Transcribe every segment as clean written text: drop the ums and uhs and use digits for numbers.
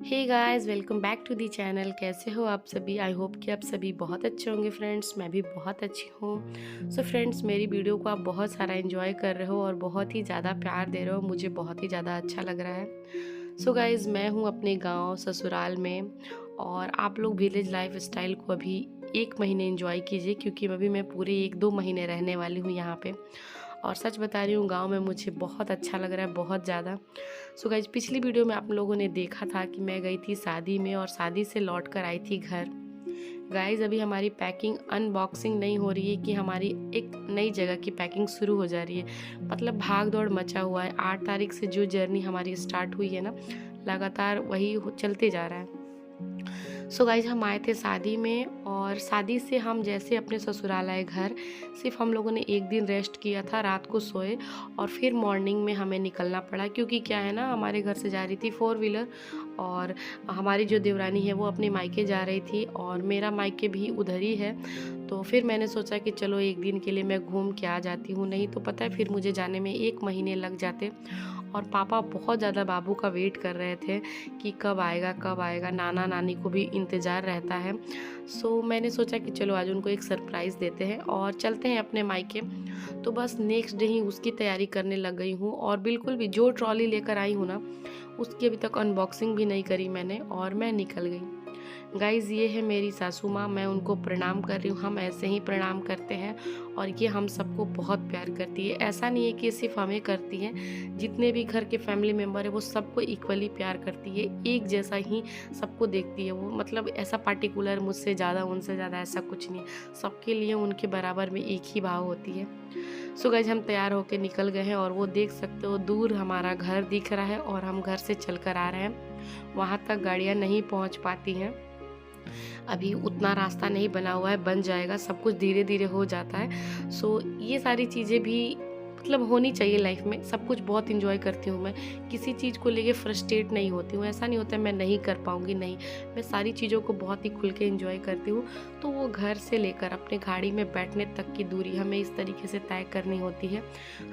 Hey guys, welcome back to the channel. कैसे हो आप सभी? आई होप कि आप सभी बहुत अच्छे होंगे फ्रेंड्स। मैं भी बहुत अच्छी हूँ। सो फ्रेंड्स, मेरी वीडियो को आप बहुत सारा एंजॉय कर रहे हो और बहुत ही ज़्यादा प्यार दे रहे हो। मुझे बहुत ही ज़्यादा अच्छा लग रहा है। सो गाइस, मैं हूँ अपने गांव ससुराल में और आप लोग विलेज लाइफ स्टाइल को अभी 1 महीने एंजॉय कीजिए, क्योंकि अभी मैं पूरे 1-2 महीने रहने वाली हूँ यहाँ पे। और सच बता रही हूँ, गांव में मुझे बहुत अच्छा लग रहा है, बहुत ज़्यादा। सो गाइज, पिछली वीडियो में आप लोगों ने देखा था कि मैं गई थी शादी में और शादी से लौट कर आई थी घर। गाइज, अभी हमारी पैकिंग अनबॉक्सिंग नहीं हो रही है कि हमारी एक नई जगह की पैकिंग शुरू हो जा रही है। मतलब भाग दौड़ मचा हुआ है। 8 तारीख से जो जर्नी हमारी स्टार्ट हुई है ना, लगातार वही चलते जा रहा है। सो गाइज, हम आए थे शादी में और शादी से हम जैसे अपने ससुराल आए घर, सिर्फ हम लोगों ने 1 दिन रेस्ट किया था, रात को सोए और फिर मॉर्निंग में हमें निकलना पड़ा। क्योंकि क्या है ना, हमारे घर से जा रही थी 4 व्हीलर और हमारी जो देवरानी है वो अपने मायके जा रही थी और मेरा मायके भी उधर ही है। तो फिर मैंने सोचा कि चलो 1 दिन के लिए मैं घूम के आ जाती हूँ, नहीं तो पता है फिर मुझे जाने में 1 महीने लग जाते। और पापा बहुत ज़्यादा बाबू का वेट कर रहे थे कि कब आएगा कब आएगा। नाना नानी को भी इंतज़ार रहता है। सो मैंने सोचा कि चलो आज उनको एक सरप्राइज़ देते हैं और चलते हैं अपने मायके। तो बस नेक्स्ट डे ही उसकी तैयारी करने लग गई हूँ और बिल्कुल भी जो ट्रॉली लेकर आई हूँ ना, उसकी अभी तक अनबॉक्सिंग भी नहीं करी मैंने और मैं निकल गई। गाइज़, ये है मेरी सासू माँ, मैं उनको प्रणाम कर रही हूँ। हम ऐसे ही प्रणाम करते हैं और ये हम सबको बहुत प्यार करती है। ऐसा नहीं है कि सिर्फ हमें करती है, जितने भी घर के फैमिली मेम्बर है वो सबको इक्वली प्यार करती है, एक जैसा ही सबको देखती है वो। मतलब ऐसा पार्टिकुलर मुझसे ज़्यादा उनसे ज़्यादा ऐसा कुछ नहीं, सबके लिए उनके बराबर में एक ही भाव होती है। सो गाइस, हम तैयार होकर निकल गए हैं और वो देख सकते हो दूर हमारा घर दिख रहा है और हम घर से चल कर आ रहे हैं। वहाँ तक गाड़ियाँ नहीं पहुँच पाती हैं, अभी उतना रास्ता नहीं बना हुआ है, बन जाएगा, सब कुछ धीरे धीरे हो जाता है। सो ये सारी चीज़ें भी मतलब होनी चाहिए लाइफ में। सब कुछ बहुत इंजॉय करती हूँ मैं, किसी चीज़ को लेके फ्रस्ट्रेट नहीं होती हूँ। ऐसा नहीं होता है मैं नहीं कर पाऊँगी, नहीं, मैं सारी चीज़ों को बहुत ही खुल के इंजॉय करती हूँ। तो वो घर से लेकर अपने गाड़ी में बैठने तक की दूरी हमें इस तरीके से तय करनी होती है।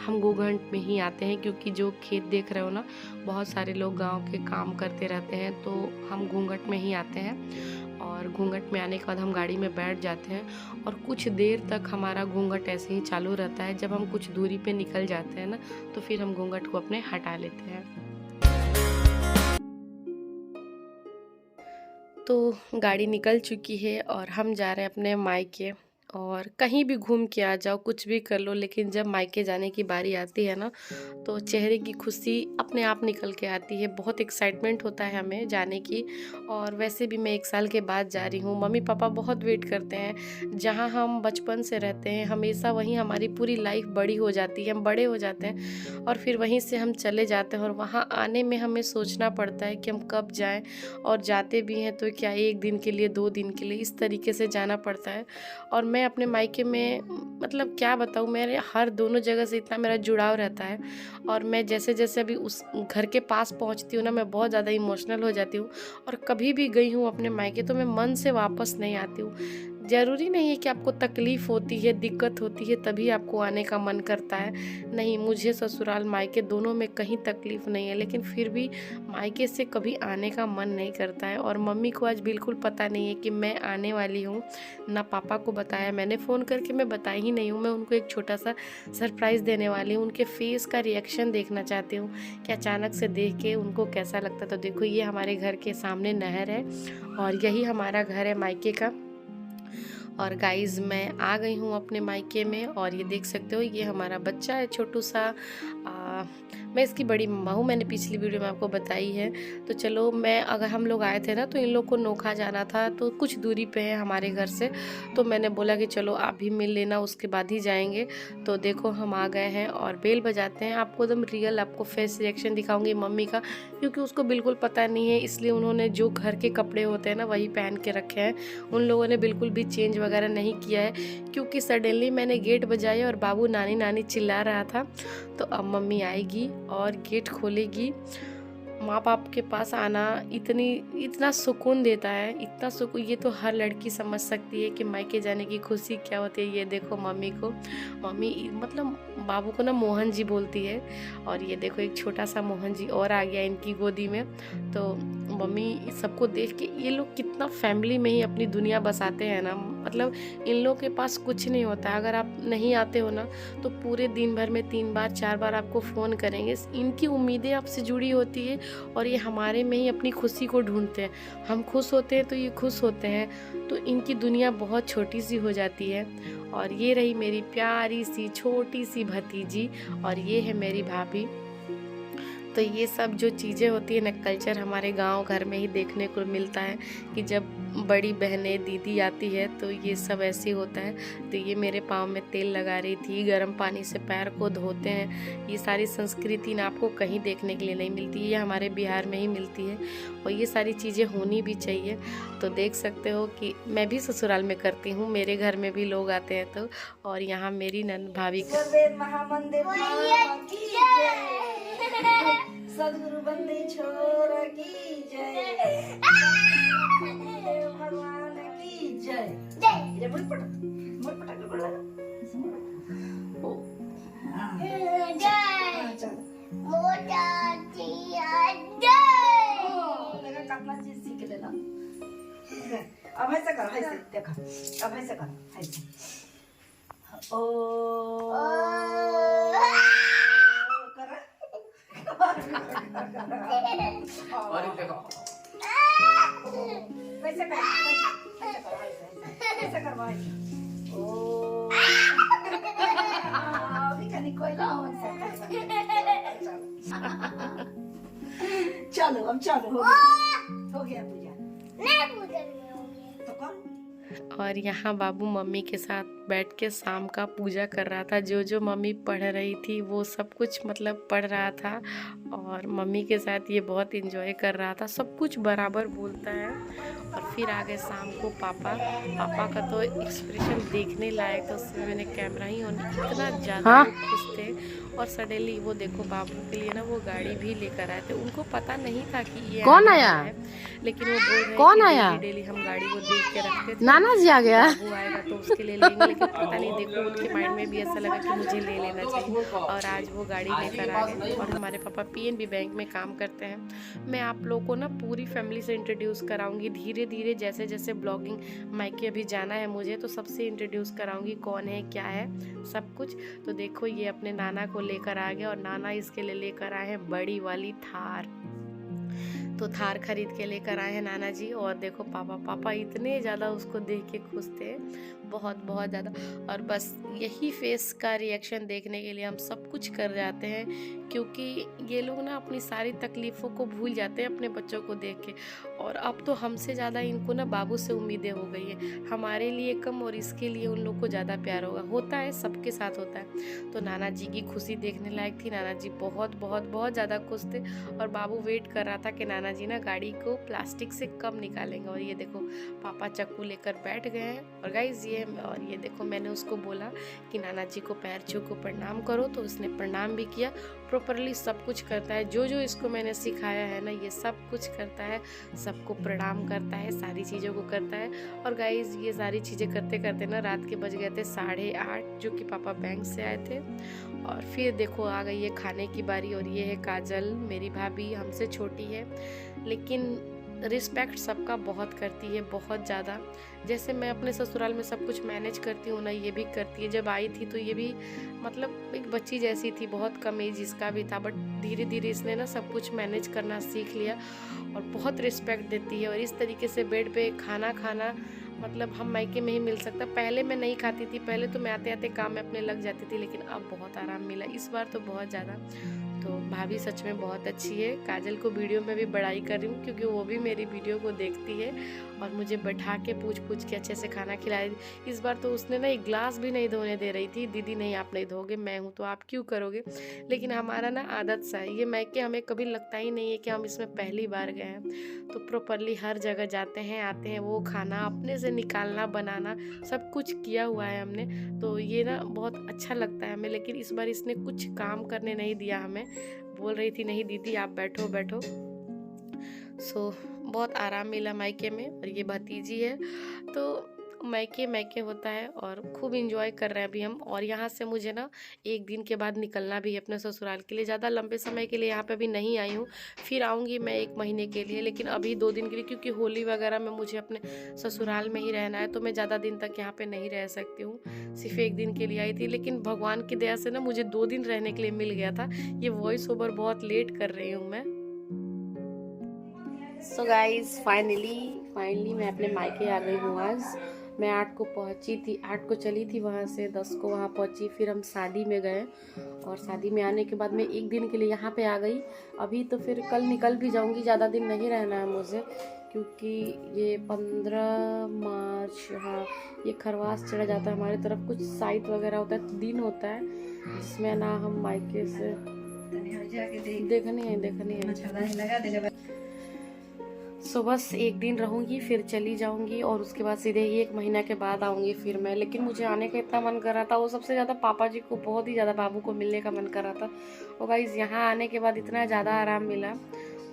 हम घूंघट में ही आते हैं, क्योंकि जो खेत देख रहे हो ना, बहुत सारे लोग गाँव के काम करते रहते हैं, तो हम घूंघट में ही आते हैं। और घूंघट में आने के बाद हम गाड़ी में बैठ जाते हैं और कुछ देर तक हमारा घूंघट ऐसे ही चालू रहता है। जब हम कुछ दूरी पे निकल जाते हैं ना, तो फिर हम घूंघट को अपने हटा लेते हैं। तो गाड़ी निकल चुकी है और हम जा रहे हैं अपने मायके। और कहीं भी घूम के आ जाओ, कुछ भी कर लो, लेकिन जब मायके जाने की बारी आती है ना, तो चेहरे की खुशी अपने आप निकल के आती है। बहुत एक्साइटमेंट होता है हमें जाने की। और वैसे भी मैं 1 साल के बाद जा रही हूँ। मम्मी पापा बहुत वेट करते हैं। जहाँ हम बचपन से रहते हैं, हमेशा वहीं हमारी पूरी लाइफ बड़ी हो जाती है, हम बड़े हो जाते हैं और फिर वहीं से हम चले जाते हैं और वहाँ आने में हमें सोचना पड़ता है कि हम कब जाएं। और जाते भी हैं तो क्या 1 दिन के लिए, 2 दिन के लिए, इस तरीके से जाना पड़ता है। और मैं अपने मायके में मतलब क्या बताऊँ, मेरे हर दोनों जगह से इतना मेरा जुड़ाव रहता है। और मैं जैसे जैसे अभी उस घर के पास पहुंचती हूँ ना, मैं बहुत ज़्यादा इमोशनल हो जाती हूँ। और कभी भी गई हूँ अपने मायके तो मैं मन से वापस नहीं आती हूँ। ज़रूरी नहीं है कि आपको तकलीफ़ होती है, दिक्कत होती है तभी आपको आने का मन करता है। नहीं, मुझे ससुराल मायके दोनों में कहीं तकलीफ़ नहीं है, लेकिन फिर भी मायके से कभी आने का मन नहीं करता है। और मम्मी को आज बिल्कुल पता नहीं है कि मैं आने वाली हूँ, ना पापा को बताया मैंने, फ़ोन करके मैं बताई ही नहीं हूँ। मैं उनको एक छोटा सा सरप्राइज़ देने वाली हूँ। उनके फेस का रिएक्शन देखना चाहती हूँ कि अचानक से देख के उनको कैसा लगता। तो देखो, ये हमारे घर के सामने नहर है और यही हमारा घर है मायके का। और गाइज़, मैं आ गई हूँ अपने मायके में और ये देख सकते हो, ये हमारा बच्चा है छोटू सा। मैं इसकी बड़ी मम्मा हूँ, मैंने पिछली वीडियो में आपको बताई है। तो चलो, मैं अगर हम लोग आए थे ना, तो इन लोग को नोखा जाना था, तो कुछ दूरी पे है हमारे घर से। तो मैंने बोला कि चलो आप भी मिल लेना, उसके बाद ही जाएंगे। तो देखो, हम आ गए हैं और बेल बजाते हैं। आपको एकदम रियल आपको फेस रिएक्शन दिखाऊंगी मम्मी का, क्योंकि उसको बिल्कुल पता नहीं है, इसलिए उन्होंने जो घर के कपड़े होते हैं ना वही पहन के रखे हैं। उन लोगों ने बिल्कुल भी चेंज वगैरह नहीं किया है, क्योंकि सडनली मैंने गेट बजाया और बाबू नानी नानी चिल्ला रहा था। तो अब मम्मी आएगी और गेट खोलेगी। माँ बाप के पास आना इतना सुकून देता है, इतना सुकून, ये तो हर लड़की समझ सकती है कि मायके जाने की खुशी क्या होती है। ये देखो मम्मी को, मम्मी मतलब बाबू को ना मोहन जी बोलती है। और ये देखो एक छोटा सा मोहन जी और आ गया इनकी गोदी में। तो मम्मी सबको देख के, ये लोग कितना फैमिली में ही अपनी दुनिया बसाते हैं ना, मतलब इन लोग के पास कुछ नहीं होता है। अगर आप नहीं आते हो ना तो पूरे दिन भर में 3 बार 4 बार आपको फ़ोन करेंगे। इनकी उम्मीदें आपसे जुड़ी होती है और ये हमारे में ही अपनी खुशी को ढूंढते हैं। हम खुश होते हैं तो ये खुश होते हैं, तो इनकी दुनिया बहुत छोटी सी हो जाती है। और ये रही मेरी प्यारी सी छोटी सी भतीजी, और ये है मेरी भाभी। तो ये सब जो चीज़ें होती है ना, कल्चर हमारे गांव घर में ही देखने को मिलता है कि जब बड़ी बहनें दीदी आती है तो ये सब ऐसे होता है। तो ये मेरे पाँव में तेल लगा रही थी, गर्म पानी से पैर को धोते हैं। ये सारी संस्कृति ना आपको कहीं देखने के लिए नहीं मिलती है, ये हमारे बिहार में ही मिलती है और ये सारी चीज़ें होनी भी चाहिए। तो देख सकते हो कि मैं भी ससुराल में करती हूँ, मेरे घर में भी लोग आते हैं तो। और यहाँ मेरी नन भाभी सदगुरु बंदे छोरा की जय, भगवान की जय। जय मुड़ पटा कर बोला ओ जय मोटा जिया जय। लगा काटना चीज सीख लेना। अब ऐसा कर, ऐसे देखा, अब ऐसा कर, ऐसे ओ और देखो वैसे कर, वैसे कर भाई। ओ अभी कहीं कोई ना हो। चलो अब चलो, हो गया पूजा। नहीं पूजा नहीं होगी तो कौन। और यहाँ बाबू मम्मी के साथ बैठ के शाम का पूजा कर रहा था। जो जो मम्मी पढ़ रही थी वो सब कुछ मतलब पढ़ रहा था और मम्मी के साथ ये बहुत एंजॉय कर रहा था, सब कुछ बराबर बोलता है। और फिर आ गए शाम को पापा का तो एक्सप्रेशन देखने लायक था। उसमें मैंने कैमरा ही ऑन, इतना ज़्यादा खुश थे। और सडनली वो देखो बाबू के लिए ना वो गाड़ी भी लेकर आए थे। उनको पता नहीं था कि ये कौन आया है, लेकिन वो बोल रहे कौन कि आया? डेली हम गाड़ी को देख के रखते थे, नाना जी आ गया। बाबू आएगा तो उसके लिए लेंगे। लेकिन पता नहीं, देखो उनके माइंड में भी ऐसा लगा कि मुझे ले लेना चाहिए और आज वो गाड़ी लेकर आ गए। और हमारे पापा पीएनबी बैंक में काम करते हैं। मैं आप लोगों को ना पूरी फैमिली से इंट्रोड्यूस कराऊंगी धीरे धीरे, जैसे जैसे ब्लॉगिंग मायके अभी जाना है मुझे, तो सबसे इंट्रोड्यूस कराऊंगी कौन है क्या है सब कुछ। तो देखो ये अपने नाना को लेकर आ गया और नाना इसके लिए लेकर आए हैं बड़ी वाली थार। तो थार खरीद के लेकर आए हैं नाना जी। और देखो पापा इतने ज़्यादा उसको देख के खुश थे, बहुत ज़्यादा। और बस यही फेस का रिएक्शन देखने के लिए हम सब कुछ कर जाते हैं, क्योंकि ये लोग ना अपनी सारी तकलीफ़ों को भूल जाते हैं अपने बच्चों को देख के। और अब तो हमसे ज़्यादा इनको ना बाबू से उम्मीदें हो गई है, हमारे लिए कम और इसके लिए उन लोग को ज़्यादा प्यार होता है, सबके साथ होता है। तो नाना जी की खुशी देखने लायक थी। नाना जी बहुत ज़्यादा खुश थे और बाबू वेट कर रहा था कि नाना जी ना गाड़ी को प्लास्टिक से कब निकालेंगे। और ये देखो पापा चक्कू लेकर बैठ गए हैं। और गाइस ये देखो मैंने उसको बोला कि नाना जी को पैर छू को प्रणाम करो, तो उसने प्रणाम भी किया। प्रॉपरली सब कुछ करता है, जो इसको मैंने सिखाया है ना ये सब कुछ करता है, सबको प्रणाम करता है, सारी चीज़ों को करता है। और गाइस ये सारी चीज़ें करते करते ना रात के बज गए थे 8:30, जो कि पापा बैंक से आए थे। और फिर देखो आ गई है खाने की बारी। और ये है काजल, मेरी भाभी, हमसे छोटी है लेकिन रिस्पेक्ट सबका बहुत करती है, बहुत ज़्यादा। जैसे मैं अपने ससुराल में सब कुछ मैनेज करती हूँ ना, ये भी करती है। जब आई थी तो ये भी मतलब एक बच्ची जैसी थी, बहुत कम एज इसका भी था, बट धीरे धीरे इसने ना सब कुछ मैनेज करना सीख लिया और बहुत रिस्पेक्ट देती है। और इस तरीके से बेड पे खाना मतलब हम मायके में ही मिल सकता। पहले मैं नहीं खाती थी, पहले तो मैं आते आते काम में अपने लग जाती थी, लेकिन अब बहुत आराम मिला इस बार तो बहुत ज़्यादा। तो भाभी सच में बहुत अच्छी है। काजल को वीडियो में भी बड़ाई कर रही हूँ क्योंकि वो भी मेरी वीडियो को देखती है और मुझे बैठा के पूछ के अच्छे से खाना खिला रही थी। इस बार तो उसने ना एक ग्लास भी नहीं धोने दे रही थी। दीदी नहीं आप नहीं धोगे, मैं हूँ तो आप क्यों करोगे। लेकिन हमारा ना आदत सा है ये, मायके हमें कभी लगता ही नहीं है कि हम इसमें पहली बार गए हैं। तो प्रॉपरली हर जगह जाते हैं आते हैं, वो खाना अपने से निकालना बनाना सब कुछ किया हुआ है हमने। तो ये ना बहुत अच्छा लगता है हमें। लेकिन इस बार इसने कुछ काम करने नहीं दिया हमें, बोल रही थी नहीं दीदी आप बैठो। सो बहुत आराम मिला मायके में। और ये भतीजी है तो मैके मैके होता है और खूब इंजॉय कर रहे हैं अभी हम। और यहाँ से मुझे ना एक दिन के बाद निकलना भी है अपने ससुराल के लिए। ज़्यादा लंबे समय के लिए यहाँ पे अभी नहीं आई हूँ, फिर आऊँगी मैं 1 महीने के लिए, लेकिन अभी 2 दिन के लिए, क्योंकि होली वगैरह में मुझे अपने ससुराल में ही रहना है, तो मैं ज़्यादा दिन तक यहाँ पे नहीं रह सकती हूँ। सिर्फ 1 दिन के लिए आई थी, लेकिन भगवान की दया से ना मुझे 2 दिन रहने के लिए मिल गया था। ये वॉइस ओवर बहुत लेट कर रही हूँ मैं। सो गाइज फाइनली मैं अपने मायके आ गई हूँ। आज मैं 8 को पहुँची थी, 8 को चली थी वहाँ से, 10 को वहाँ पहुँची। फिर हम शादी में गए और शादी में आने के बाद मैं 1 दिन के लिए यहाँ पे आ गई। अभी तो फिर कल निकल भी जाऊँगी, ज़्यादा दिन नहीं रहना है मुझे, क्योंकि ये 15 मार्च, हाँ, ये खरवास चढ़ा जाता है हमारी तरफ। कुछ साइट वगैरह होता है, दिन होता है जिसमें ना हम मायके से देखनी है। सो बस 1 दिन रहूँगी, फिर चली जाऊँगी और उसके बाद सीधे ही 1 महीना के बाद आऊँगी फिर मैं। लेकिन मुझे आने का इतना मन कर रहा था, वो सबसे ज़्यादा पापा जी को, बहुत ही ज़्यादा बाबू को मिलने का मन कर रहा था। और गाइस यहाँ आने के बाद इतना ज़्यादा आराम मिला,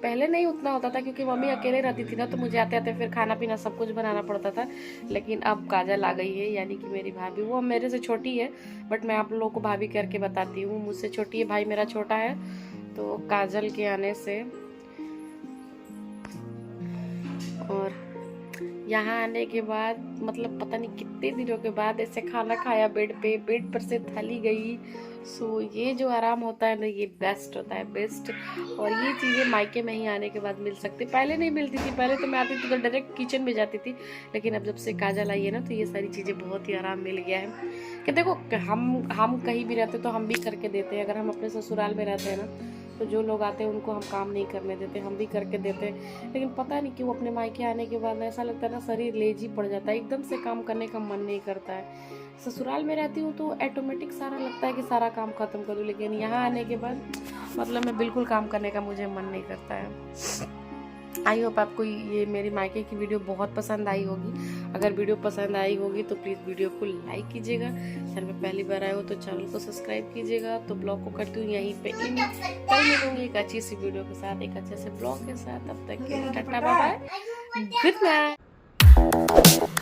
पहले नहीं उतना होता था, क्योंकि मम्मी अकेले रहती थी ना, तो मुझे आते आते फिर खाना पीना सब कुछ बनाना पड़ता था। लेकिन अब काजल आ गई है, यानी कि मेरी भाभी, वो मेरे से छोटी है, बट मैं आप लोगों को भाभी करके बताती हूँ। मुझसे छोटी है, भाई मेरा छोटा है। तो काजल के आने से और यहाँ आने के बाद, मतलब पता नहीं कितने दिनों के बाद ऐसे खाना खाया बेड पे, बेड पर से थली गई। सो ये जो आराम होता है ना, ये बेस्ट होता है, बेस्ट। और ये चीज़ें मायके में ही आने के बाद मिल सकती, पहले नहीं मिलती थी। पहले तो मैं आती थी तो डायरेक्ट किचन में जाती थी, लेकिन अब जब से काजल आई है ना, तो ये सारी चीज़ें बहुत ही आराम मिल गया है। कि देखो हम कहीं भी रहते तो हम भी करके देते हैं। अगर हम अपने ससुराल में रहते हैं ना, तो जो लोग आते हैं उनको हम काम नहीं करने देते, हम भी करके देते हैं। लेकिन पता नहीं क्यों अपने मायके आने के बाद ऐसा लगता है ना, शरीर लेजी पड़ जाता है, एकदम से काम करने का मन नहीं करता है। ससुराल में रहती हूँ तो ऑटोमेटिक सारा लगता है कि सारा काम खत्म कर दूँ, लेकिन यहाँ आने के बाद मतलब मैं बिल्कुल काम करने का मुझे मन नहीं करता है। आई होप आपको ये मेरी मायके की वीडियो बहुत पसंद आई होगी। अगर वीडियो पसंद आई होगी तो प्लीज़ वीडियो को लाइक कीजिएगा। चैनल में पहली बार आए हो तो चैनल को सब्सक्राइब कीजिएगा। तो ब्लॉग को करती हूँ यहीं पे, कल मिलूंगी एक अच्छी सी वीडियो के साथ, एक अच्छे से ब्लॉग के साथ। तब तक के tata bye bye, good night.